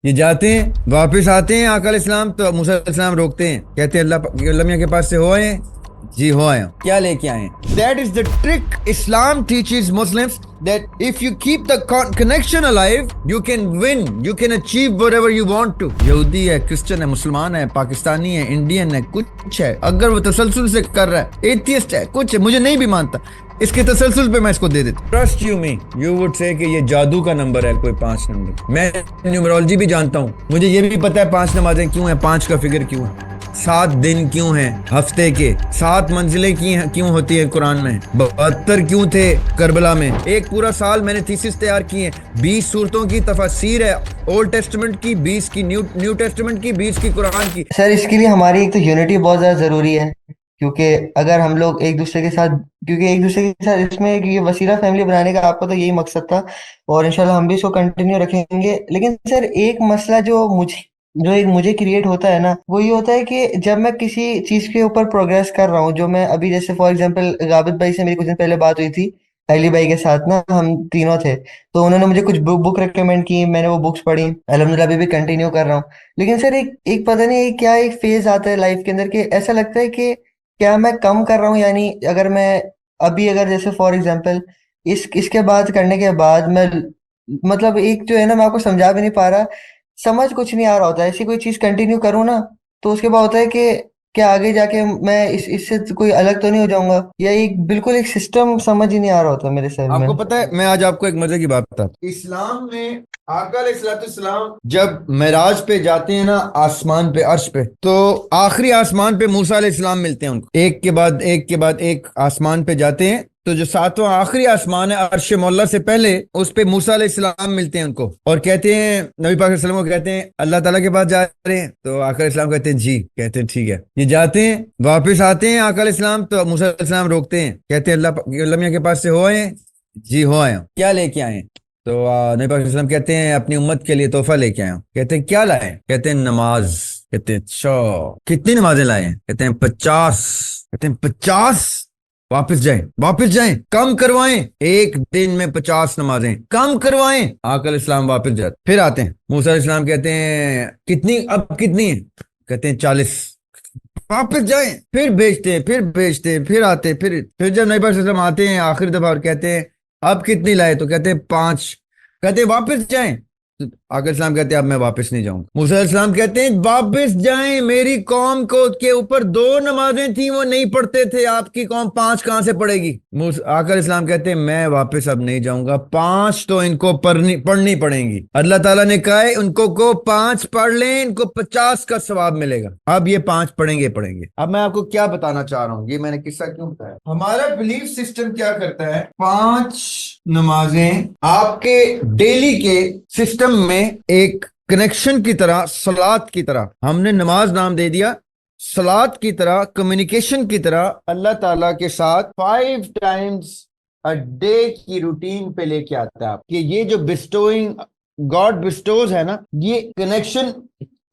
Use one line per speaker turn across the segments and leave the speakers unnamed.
یہ جاتے ہیں واپس آتے ہیں آقا علیہ السلام تو موسیٰ علیہ السلام روکتے ہیں, کہتے ہیں اللہ میاں کے پاس سے ہو آئے ہیں, جی ہو آئے, کیا لے کے آئے. That is the trick Islam teaches Muslims, that if you keep the connection alive, you can win, you can achieve whatever you want to. یہودی ہے, کرسچن ہے, مسلمان ہے, پاکستانی ہے, انڈین ہے, کچھ ہے, اگر وہ تسلسل سے کر رہا ہے, ایتھیسٹ ہے, کچھ ہے, مجھے نہیں بھی مانتا, اس کے تسلسل پہ میں اس کو دے دیتا. Trust you me, you would say کہ یہ جادو کا نمبر ہے, کوئی 5 نمبر. میں نیومرولوجی بھی جانتا ہوں, مجھے یہ بھی پتا ہے 5 نمازیں کیوں ہیں, 5 کا فگر کیوں ہے, 7 دن کیوں ہیں ہفتے کے, 7 منزلیں کیوں ہوتی ہیں قرآن میں, 72 کیوں تھے کربلا میں. ایک پورا سال میں نے تھیسس تیار کی ہیں, 20 صورتوں کی تفاسیر ہے, اولڈ ٹیسٹمنٹ کی 20 کی, نیو ٹیسٹمنٹ کی 20 کی, قرآن کی.
سر اس کے لیے ہماری ایک تو یونٹی بہت زیادہ ضروری ہے, کیونکہ اگر ہم لوگ ایک دوسرے کے ساتھ اس میں یہ وسیلہ فیملی بنانے کا آپ کا تو یہی مقصد تھا, اور انشاءاللہ ہم بھی اس کو کنٹینیو رکھیں گے. لیکن سر ایک مسئلہ جو مجھے کریٹ ہوتا ہے نا, وہ یہ ہوتا ہے کہ جب میں کسی چیز کے اوپر پروگریس کر رہا ہوں, جو میں ابھی جیسے فار ایگزامپل غابت بھائی سے میری کچھ دن پہلے بات ہوئی تھی, علی بھائی کے ساتھ نا, ہم تینوں تھے, تو انہوں نے مجھے کچھ بک ریکمینڈ کی, میں نے وہ بکس پڑھی, الحمدللہ ابھی بھی کنٹینیو کر رہا ہوں. لیکن سر ایک پتہ نہیں کیا ایک فیز آتا ہے لائف کے اندر کہ ایسا لگتا ہے کہ کیا میں کم کر رہا ہوں, یعنی اگر میں ابھی جیسے فار ایگزامپل اس کے بعد کرنے کے بعد میں مطلب ایک جو ہے نا, میں آپ کو سمجھا بھی نہیں پا رہا, سمجھ کچھ نہیں آ رہا ہوتا ہے. ایسی کوئی چیز کنٹینیو کروں نا تو اس کے بعد ہوتا ہے کہ کیا آگے جا کے میں اس سے کوئی الگ تو نہیں ہو جاؤں گا, یا ایک بالکل ایک سسٹم سمجھ ہی نہیں آ رہا ہوتا میرے سر میں.
آپ کو پتا ہے, میں آج آپ کو ایک مزے کی بات بتا, اسلام میں آقا علیہ السلام جب معراج پہ جاتے ہیں نا, آسمان پہ, عرش پہ, تو آخری آسمان پہ موسیٰ علیہ السلام ملتے ہیں ان کو, ایک کے بعد ایک آسمان پہ جاتے ہیں, تو جو 7واں آخری آسمان ہے عرش مولا سے پہلے, اس پہ موسیٰ علیہ السلام ملتے ہیں ان کو, اور کہتے ہیں نبی پاک صلی اللہ علیہ وسلم کو کہتے ہیں اللہ تعالیٰ کے پاس جا رہے ہیں, تو آقا علیہ السلام کہتے ہیں جی, کہتے ہیں ٹھیک ہے. یہ جاتے ہیں واپس آتے ہیں آقا علیہ السلام تو موسیٰ علیہ السلام روکتے ہیں, کہتے ہیں اللہ میاں کے پاس سے ہو آئے ہیں, جی ہو آئے, کیا لے کے آئے. تو نبی پاک صلی اللہ علیہ وسلم کہتے ہیں اپنی امت کے لیے تحفہ لے کے آئے ہوں. کہتے ہیں کیا لائے, کہتے ہیں نماز. کہتے ہیں اچھا کتنی نمازیں لائے ہیں, کہتے ہیں 50. کہتے ہیں 50, واپس جائیں, کم کروائیں, ایک دن میں 50 نمازیں کم کروائیں. آقا علیہ السلام واپس جاتے, پھر آتے ہیں, موسیٰ علیہ السلام کہتے ہیں کتنی, اب کتنی ہیں, کہتے ہیں 40. واپس جائیں, پھر بیچتے ہیں, پھر آتے, پھر جب نبی پاک صلی اللہ علیہ وسلم آتے ہیں آخری دفعہ اور کہتے ہیں اب کتنی لائے, تو کہتے ہیں 5. کہتے ہیں واپس جائیں, آقا علیہ السلام کہتے ہیں اب میں واپس نہیں جاؤں گا. موسیٰ علیہ السلام کہتے ہیں واپس جائیں, میری قوم کو کے اوپر 2 نمازیں تھیں وہ نہیں پڑھتے تھے, آپ کی قوم 5 کہاں سے پڑھے گی. آقا علیہ السلام کہتے ہیں میں واپس اب نہیں جاؤں گا, 5 تو ان کو پڑھنی پڑیں گی. اللہ تعالیٰ نے کہا ہے ان کو 5 پڑھ لیں, ان کو 50 کا ثواب ملے گا. اب یہ 5 پڑھیں گے. اب میں آپ کو کیا بتانا چاہ رہا ہوں, یہ میں نے قصہ کیوں بتایا, ہمارا بلیف سسٹم کیا کرتا ہے, 5 نمازیں آپ کے ڈیلی کے سسٹم میں ایک کنیکشن کی طرح, صلات کی طرح, ہم نے نماز نام دے دیا, صلات کی طرح, کمیونیکیشن کی طرح اللہ تعالیٰ کے ساتھ 5 ٹائمز اے ڈے کی روٹین پہ لے کے آتا ہے آپ, کہ یہ جو گاڈ بسٹوز ہے نا, یہ کنیکشن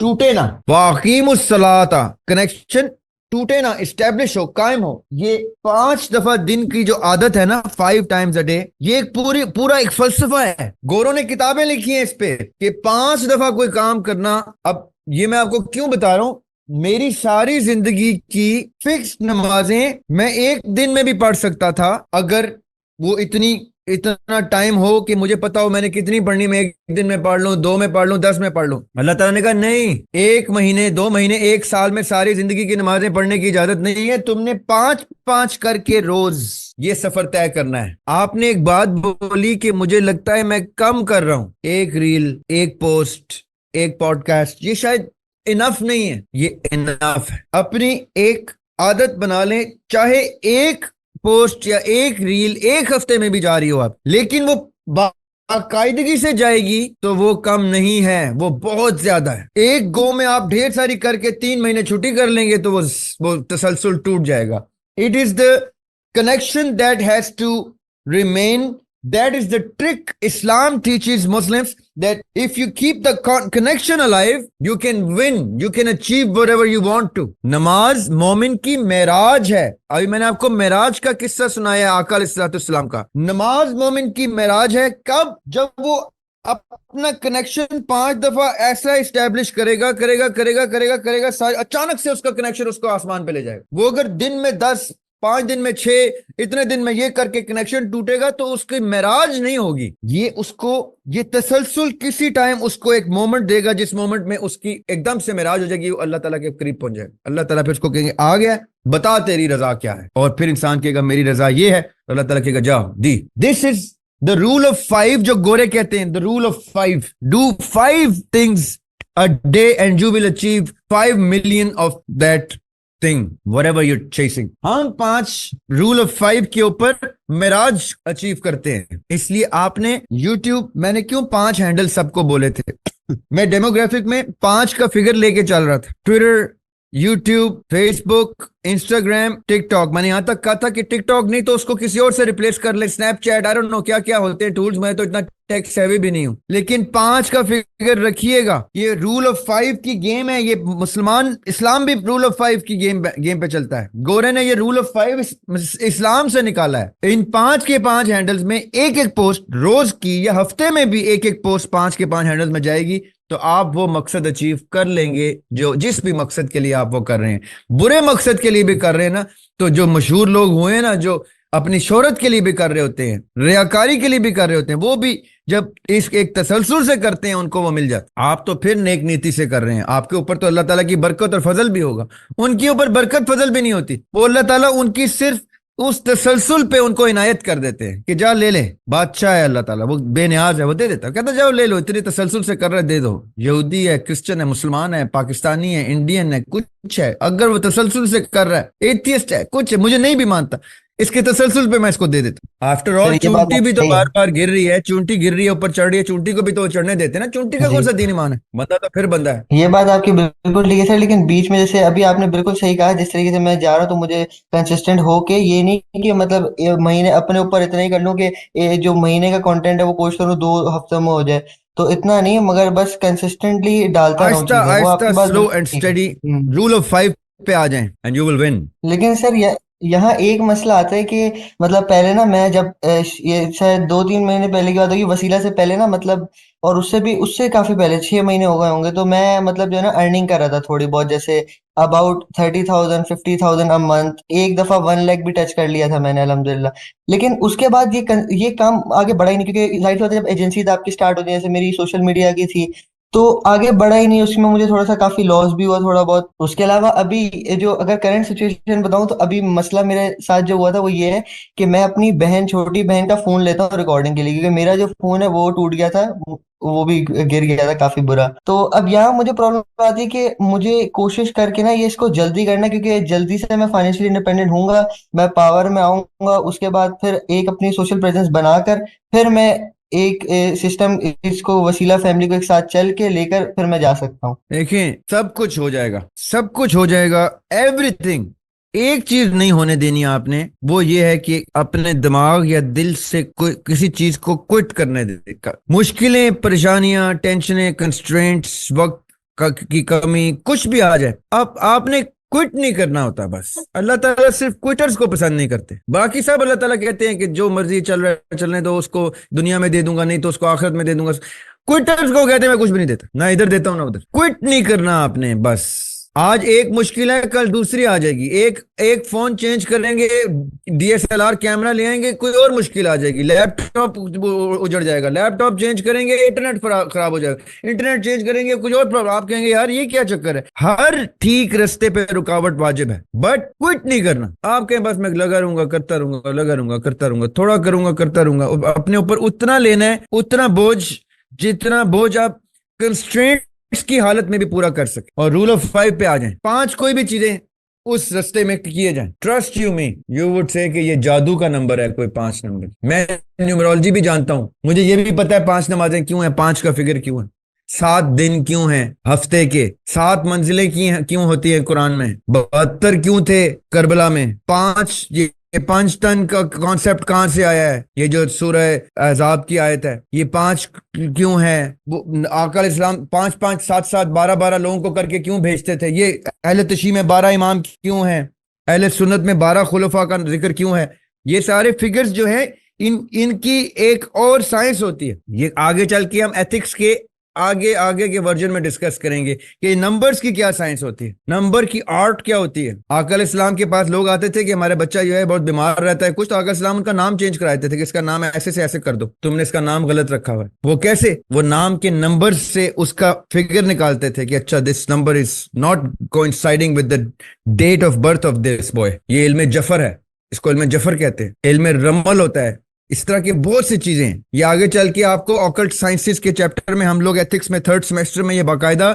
ٹوٹے نا, واقیم الصلاۃ, کنیکشن ٹوٹے نا, اسٹیبلش ہو, قائم ہو. یہ 5 دفعہ دن کی جو عادت ہے نا, 5 ٹائمز اے ڈے, یہ ایک پورا ایک فلسفہ ہے. گوروں نے کتابیں لکھی ہیں اس پہ کہ 5 دفعہ کوئی کام کرنا. اب یہ میں آپ کو کیوں بتا رہا ہوں, میری ساری زندگی کی فکس نمازیں میں ایک دن میں بھی پڑھ سکتا تھا, اگر وہ اتنا ٹائم ہو کہ مجھے پتا ہو میں نے کتنی پڑھنی, میں ایک دن میں پڑھ لوں, 2 میں پڑھ لوں, 10 میں پڑھ لوں. اللہ تعالیٰ نے کہا نہیں, 1 مہینے 2 مہینے 1 سال میں ساری زندگی کی نمازیں پڑھنے کی اجازت نہیں ہے, تم نے 5 کر کے روز یہ سفر طے کرنا ہے. آپ نے ایک بات بولی کہ مجھے لگتا ہے میں کم کر رہا ہوں, 1 ریل, 1 پوسٹ, 1 پوڈ کاسٹ, یہ شاید انف نہیں ہے, یہ انف ہے. اپنی ایک عادت بنا لیں, چاہے 1 پوسٹ یا 1 ریل 1 ہفتے میں بھی جاری ہو آپ, لیکن وہ باقاعدگی سے جائے گی تو وہ کم نہیں ہے, وہ بہت زیادہ ہے. ایک گو میں آپ ڈھیر ساری کر کے 3 مہینے چھٹی کر لیں گے تو وہ تسلسل ٹوٹ جائے گا. It is the connection that has to remain. That is the trick Islam teaches Muslims, that if you keep the connection alive, you can win, you can achieve whatever you want to. نماز مومن کی معراج ہے. ابھی میں نے آپ کو معراج کا قصہ سنایا آقا علیہ السلام کا. نماز مومن کی معراج ہے. کب؟ جب وہ اپنا کنیکشن 5 دفعہ ایسا اسٹیبلش کرے گا اچانک سے اس کا کنیکشن اس کو آسمان پہ لے جائے گا. وہ اگر دن میں 10، 5 دن میں 6، اتنے دن میں یہ کر کے کنیکشن ٹوٹے گا تو اس کی معراج نہیں ہوگی. یہ اس کو یہ تسلسل کسی ٹائم اس کو ایک مومنٹ دے گا جس مومنٹ میں اس کی ایک دم سے معراج ہو جائے گی، وہ اللہ تعالیٰ کے قریب پہنچ جائے گا. اللہ تعالیٰ پھر اس کو کہیں گے آ گیا، بتا تیری رضا کیا ہے، اور پھر انسان کہے گا میری رضا یہ ہے، اللہ تعالیٰ کہے گا جاؤ دی. دس از the rule of 5 جو گورے کہتے ہیں. the rule of 5 do 5 things a day and you will achieve 5 million of that thing whatever you're chasing. ہم 5 rule of 5 کے اوپر معراج اچیو کرتے ہیں. اس لیے آپ نے YouTube، میں نے کیوں 5 ہینڈل سب کو بولے تھے میں ڈیموگرافک میں 5 کا فگر لے کے چل رہا تھا. ٹویٹر، یوٹیوب، فیس بک، انسٹاگرام، ٹک ٹاک. میں نے یہاں تک کہا تھا کہ ٹک ٹاک نہیں تو اس کو کسی اور سے ریپلیس کر لیں، Snapchat, I don't know کیا کیا ہوتے ہیں ٹولز، میں تو اتنا ٹیک سیوی بھی نہیں ہوں. لیکن 5 کا فگر رکھیے گا. یہ رول آف 5 کی گیم ہے. یہ اسلام بھی رول آف 5 کی گیم پہ چلتا ہے. گورے نے یہ رول آف 5 اسلام سے نکالا ہے. ان 5 کے 5 ہینڈلز میں ایک ایک پوسٹ روز کی یا ہفتے میں بھی ایک ایک پوسٹ 5 کے 5 ہینڈلز میں جائے گی تو آپ وہ مقصد اچیو کر لیں گے جو جس بھی مقصد کے لیے آپ وہ کر رہے ہیں. برے مقصد کے لیے بھی کر رہے ہیں نا، تو جو مشہور لوگ ہوئے نا، جو اپنی شہرت کے لیے بھی کر رہے ہوتے ہیں، ریاکاری کے لیے بھی کر رہے ہوتے ہیں، وہ بھی جب اس ایک تسلسل سے کرتے ہیں ان کو وہ مل جاتا. آپ تو پھر نیک نیتی سے کر رہے ہیں، آپ کے اوپر تو اللہ تعالیٰ کی برکت اور فضل بھی ہوگا. ان کے اوپر برکت فضل بھی نہیں ہوتی، وہ اللہ تعالیٰ ان کی صرف اس تسلسل پہ ان کو عنایت کر دیتے ہیں کہ جا لے لے. بادشاہ ہے اللہ تعالیٰ، وہ بے نیاز ہے، وہ دے دیتا، کہتا جاؤ لے لو، اتنی تسلسل سے کر رہے دے دو. یہودی ہے، کرسچن ہے، مسلمان ہے، پاکستانی ہے، انڈین ہے، کچھ ہے، اگر وہ تسلسل سے کر رہا ہے، ایتھیسٹ ہے، کچھ ہے، مجھے نہیں بھی مانتا، اس کے تسلسل پہ میں اس کو دے دیتا ہوں. آفٹر آل
یہ بات
چونٹی بھی تو
صحیح
بار
ہے.
بار گر رہی ہے، چونٹی گر رہی ہے، اوپر چڑھ رہی ہے، چونٹی کو بھی تو چڑھنے دیتے ہیں نا. چونٹی کا
جی،
کون سا دین ایمان ہے؟ بندہ تو پھر بندہ ہے.
یہ بات آپ کی بالکل ٹھیک ہے سر، لیکن بیچ میں جیسے ابھی آپ نے بالکل صحیح کہا، جس طریقے سے میں جا رہا ہوں تو مجھے کنسسٹنٹ ہو کے، یہ نہیں کہ مطلب مہینے اپنے اوپر اتنا ہی کر لوں کہ جو مہینے کا کنٹینٹ ہے وہ کوشش کروں 2 ہفتوں میں ہو جائے، تو اتنا نہیں، مگر بس کنسسٹنٹلی ڈالتا رہوں
آہستہ
چیزیں. وہ آپ
آہستہ،
کی بات
سلو
بالکل
اینڈ
ٹھیک ہے.
اسٹڈی، رول آف 5 پہ آ جائیں اینڈ یو ول ون.
لیکن سر یہاں ایک مسئلہ آتا ہے کہ مطلب پہلے نا میں جب یہ شاید 2-3 مہینے پہلے کی بات ہوگی، وسیلہ سے پہلے نا مطلب، اور اس سے کافی پہلے 6 مہینے ہو گئے ہوں گے، تو میں مطلب جو ہے نا ارننگ کر رہا تھا تھوڑی بہت، جیسے اباؤٹ 30,000 50,000 اے منتھ. ایک دفعہ 1 لاکھ بھی ٹچ کر لیا تھا میں نے الحمدللہ. لیکن اس کے بعد یہ کام آگے بڑھا ہی نہیں، کیونکہ ظاہر سی بات ہے جب ایجنسیز آپ کی اسٹارٹ ہوتی ہیں، جیسے میری سوشل میڈیا کی تھی، تو آگے بڑھا ہی نہیں. اس میں مجھے تھوڑا سا کافی لاس بھی ہوا تھوڑا بہت. اس کے علاوہ ابھی جو اگر کرنٹ سچویشن بتاؤں تو ابھی مسئلہ میرے ساتھ جو ہوا تھا وہ یہ ہے کہ میں اپنی چھوٹی بہن کا فون لیتا ہوں ریکارڈنگ کے لیے، کیونکہ میرا جو فون ہے وہ ٹوٹ گیا تھا، وہ بھی گر گیا تھا کافی برا. تو اب یہاں مجھے پرابلم آتی ہے کہ مجھے کوشش کر کے نا یہ اس کو جلدی کرنا، کیونکہ جلدی سے میں فائنینشلی انڈیپینڈنٹ ہوں گا، میں پاور میں آؤں گا. اس کے بعد پھر ایک اپنی سوشل پریزنس بنا کر پھر میں ایک سسٹم اس کو وسیلہ فیملی کو ایک ساتھ چل کے لے کر پھر میں جا سکتا ہوں.
دیکھیں سب کچھ ہو جائے گا، سب کچھ ہو جائے گا، ایوری تھنگ. ایک چیز نہیں ہونے دینی آپ نے، وہ یہ ہے کہ اپنے دماغ یا دل سے کسی چیز کو کوئٹ کرنے دے. مشکلیں، پریشانیاں، ٹینشنیں، کنسٹرینٹس، وقت کی کمی، کچھ بھی آ جائے، آپ نے کوئٹ نہیں کرنا ہوتا. بس اللہ تعالیٰ صرف کوئٹرز کو پسند نہیں کرتے، باقی سب اللہ تعالیٰ کہتے ہیں کہ جو مرضی چل رہا ہے چلنے دو، اس کو دنیا میں دے دوں گا، نہیں تو اس کو آخرت میں دے دوں گا. کوئٹرز کو کہتے ہیں میں کچھ بھی نہیں دیتا، نہ ادھر دیتا ہوں نہ ادھر. کوئٹ نہیں کرنا آپ نے. بس آج ایک مشکل ہے، کل دوسری آ جائے گی. ایک فون چینج کریں گے، DSLR کیمرہ لے آئیں گے، کوئی اور مشکل آ جائے گی. لیپ ٹاپ اجڑ جائے گا، لیپ ٹاپ چینج کریں گے، انٹرنیٹ خراب ہو جائے گا، انٹرنیٹ چینج کریں گے، کچھ اور پرابلم. آپ کہیں گے یار یہ کیا چکر ہے. ہر ٹھیک رستے پہ رکاوٹ واجب ہے، بٹ کوئٹ نہیں کرنا. آپ کہیں بس میں لگا رہوں گا، کرتا رہوں گا، لگا رہوں گا، کرتا رہوں گا، تھوڑا کروں گا، کرتا رہوں گا. اپنے اوپر اتنا لینا ہے، اتنا بوجھ، جتنا بوجھ آپ کنسٹرینٹ اس کی حالت میں بھی پورا کر سکے. اور رول آف 5 پہ آ جائیں. 5 کوئی بھی چیزیں اس رستے میں کیے جائیں. Trust you me, you would say کہ یہ جادو کا نمبر ہے کوئی 5 نمبر. میں نیومرولوجی بھی جانتا ہوں، مجھے یہ بھی پتا ہے 5 نمازیں کیوں ہیں، 5 کا فگر کیوں ہے، 7 دن کیوں ہیں ہفتے کے، 7 منزلیں کیوں ہوتی ہیں قرآن میں، 72 کیوں تھے کربلا میں، 5 یہ 5 ٹن کا کانسیپٹ کہاں سے آیا ہے، یہ جو سورہ احزاب کی آیت ہے، یہ 5 کیوں ہے. وہ آقا علیہ السلام 5 7 12 لوگوں کو کر کے کیوں بھیجتے تھے. یہ اہل تشیع میں 12 امام کیوں ہیں، اہل سنت میں 12 خلفاء کا ذکر کیوں ہے. یہ سارے فگرز جو ہیں ان کی ایک اور سائنس ہوتی ہے. یہ آگے چل کے ہم ایتھکس کے آگے کے ورژن میں ڈسکس کریں گے کہ نمبرز کی کیا سائنس ہوتی ہے, نمبر کی آرٹ کیا ہوتی ہے. آقا علیہ السلام کے پاس لوگ آتے تھے کہ ہمارا بچہ جو ہے بہت بیمار رہتا ہے کچھ, تو آقا علیہ السلام ان کا نام چینج کراتے تھے کہ اس کا نام ایسے سے ایسے کر دو, تم نے اس کا نام غلط رکھا ہوا ہے. وہ کیسے؟ وہ نام کے نمبر سے اس کا فگر نکالتے تھے کہ اچھا this number is not coinciding with the date of birth of this boy. یہ علم جفر ہے, اس کو علم جفر کہتے ہیں. علم رمل ہوتا ہے. اس طرح کی بہت سی چیزیں ہیں. یہ آگے چل کے آپ کو آکلٹ سائنسز کے چیپٹر میں ہم لوگ ایتھکس میں 3rd سیمسٹر میں یہ باقاعدہ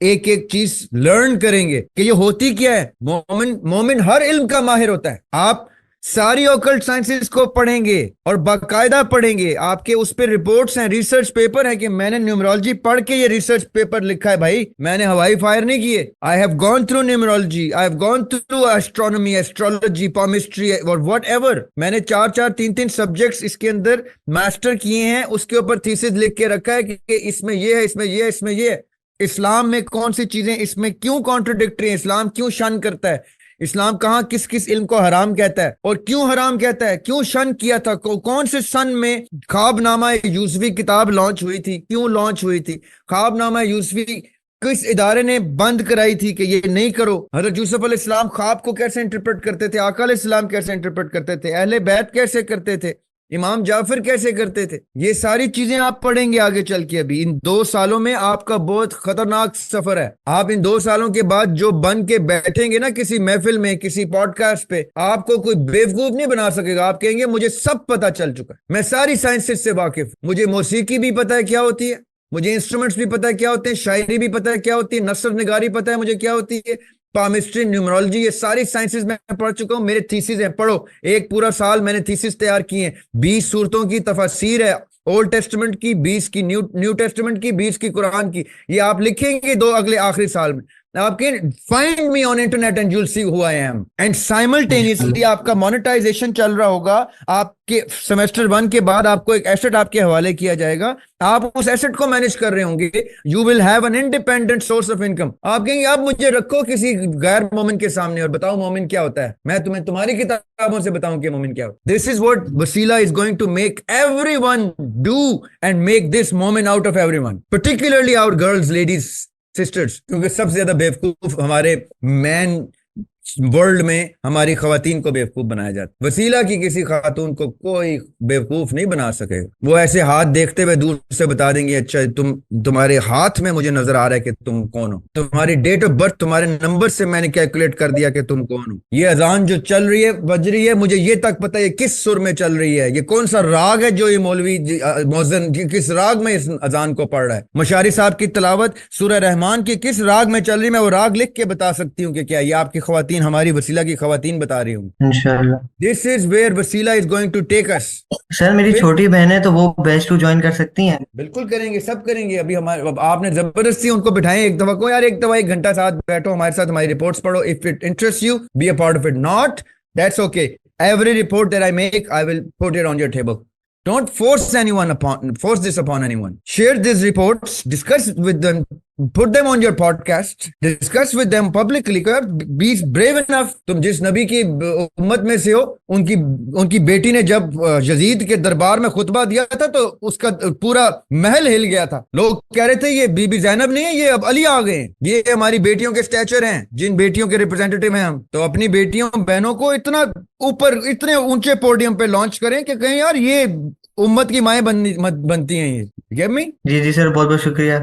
ایک چیز لرن کریں گے کہ یہ ہوتی کیا ہے. مومن ہر علم کا ماہر ہوتا ہے. آپ ساری آکلٹ سائنسز کو پڑھیں گے اور باقاعدہ پڑھیں گے. آپ کے اس پہ رپورٹس ہیں, ریسرچ پیپر ہے کہ میں نے نیومرولوجی پڑھ کے یہ ریسرچ پیپر لکھا ہے. بھائی میں نے ہوائی فائر نہیں کیے. I have gone through numerology, I have gone through astronomy, astrology, palmistry اور whatever. میں نے 3 سبجیکٹس اس کے اندر ماسٹر کیے ہیں. اس کے اوپر تھیسس لکھ کے رکھا ہے کہ اس میں یہ ہے, اس میں یہ ہے, اس میں یہ ہے. اسلام میں کون سی چیزیں اس میں کیوں کانٹرڈکٹری ہیں, اسلام کیوں شن کرتا ہے, اسلام کہاں کس علم کو حرام کہتا ہے اور کیوں حرام کہتا ہے, کیوں شن کیا تھا, کون سے سن میں خواب نامہ یوسفی کتاب لانچ ہوئی تھی, کیوں لانچ ہوئی تھی, خواب نامہ یوسفی کس ادارے نے بند کرائی تھی کہ یہ نہیں کرو. حضرت یوسف علیہ السلام خواب کو کیسے انٹرپریٹ کرتے تھے, آقا علیہ السلام کیسے انٹرپریٹ کرتے تھے, اہل بیت کیسے کرتے تھے, امام جعفر کیسے کرتے تھے. یہ ساری چیزیں آپ پڑھیں گے آگے چل کے. ابھی ان 2 سالوں میں آپ کا بہت خطرناک سفر ہے. آپ ان 2 سالوں کے بعد جو بن کے بیٹھیں گے نا کسی محفل میں, کسی پوڈ کاسٹ پہ, آپ کو کوئی بیوقوف نہیں بنا سکے گا. آپ کہیں گے مجھے سب پتا چل چکا ہے, میں ساری سائنسز سے واقف, مجھے موسیقی بھی پتا ہے کیا ہوتی ہے, مجھے انسٹرومنٹس بھی پتا ہے کیا ہوتے ہیں, شاعری بھی پتا ہے کیا ہوتی ہے, نثر نگاری پتا ہے مجھے کیا ہوتی ہے, پامسٹری, نیومرولوجی, یہ ساری سائنسز میں پڑھ چکا ہوں. میرے تھیسز ہیں, پڑھو. ایک پورا سال میں نے تھیسز تیار کی ہیں. 20 صورتوں کی تفاسیر ہے, اولڈ ٹیسٹمنٹ کی 20 کی, نیو ٹیسٹمنٹ کی 20 کی, قرآن کی. یہ آپ لکھیں گے آخری سال میں. آپ کے find me on internet and you'll see who I am. And simultaneously آپ کا monetization چل رہا ہوگا. آپ کے سیمسٹر 1 کے بعد آپ کو ایک ایسٹ آپ کے حوالے کیا جائے گا. آپ اس ایسٹ کو مینج کر رہے ہوں گے. You will have an independent source of income. آپ کہیں گے آپ مجھے رکھو کسی غیر مومن کے سامنے اور بتاؤ مومن کیا ہوتا ہے, میں تمہیں تمہاری کتابوں سے بتاؤں کہ مومن کیا ہوتا ہے. This is what Wasila is going to make everyone do and make this moment out of everyone. Particularly our girls, ladies, sisters, کیونکہ سب سے زیادہ بیوقوف ہمارے مین ورلڈ میں ہماری خواتین کو بیوقوف بنایا جاتا. وسیلہ کی کسی خاتون کو کوئی بیوقوف نہیں بنا سکے. وہ ایسے ہاتھ دیکھتے ہوئے دور سے بتا دیں گے اچھا تمہارے ہاتھ میں مجھے نظر آ رہا ہے کہ تم کون ہو, تمہاری ڈیٹ آف برتھ تمہارے نمبر سے میں نے کیلکولیٹ کر دیا کہ تم کون ہو. یہ اذان جو چل رہی ہے بج رہی ہے, مجھے یہ تک پتہ ہے کس سر میں چل رہی ہے, یہ کون سا راگ ہے جو یہ مولوی مؤذن کس راگ میں اس اذان کو پڑھ رہا ہے. مشاری صاحب کی تلاوت سورہ رحمان کی کس راگ میں چل رہی ہے, میں وہ راگ لکھ کے بتا سکتی ہوں کہ کیا یہ آپ کی خواتین ہماری وسیلہ کی خواتین بتا رہی ہوں.
انشاءاللہ.
This is where Wasila is going to take us.
سر میری چھوٹی بہن ہے تو وہ بیچ 2 جوائن کر سکتی ہیں؟
بالکل کریں گے, سب کریں گے. ابھی آپ نے زبردستی ان کو بٹھائیں, ایک دفعہ کو یار ایک دفعہ 1 گھنٹہ ساتھ بیٹھو ہمارے ساتھ, ہماری رپورٹس پڑھو. If it interests you, be a part of it. Not, that's okay. Every report that I make, I will put it on your table. Don't force this upon anyone. Share these reports, discuss with them, put them on your podcast, discuss with them publicly. Be brave enough. تم جس نبی کی امت میں سے ہو, ان کی بیٹی نے جب یزید کے دربار میں خطبہ دیا تھا تو اس کا پورا محل ہل گیا تھا. لوگ کہہ رہے تھے یہ بی بی زینب نہیں ہے, یہ اب علی آ گئے ہیں, یہ ہماری بیٹیوں کے اسٹیچر ہیں, جن بیٹیوں کے ریپرزینٹیٹیو ہیں ہم. تو اپنی بیٹیوں بہنوں کو اتنا اوپر, اتنے اونچے پوڈیم پہ لانچ کریں کہ کہیں یار یہ امت کی مائیں بنتی ہیں. یہ
جی سر, بہت بہت شکریہ.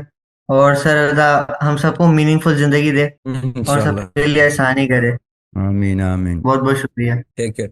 اور سر اللہ ہم سب کو میننگ فل زندگی دے اور سب کے لیے آسانی کرے.
آمین آمین.
بہت بہت شکریہ.
Take care.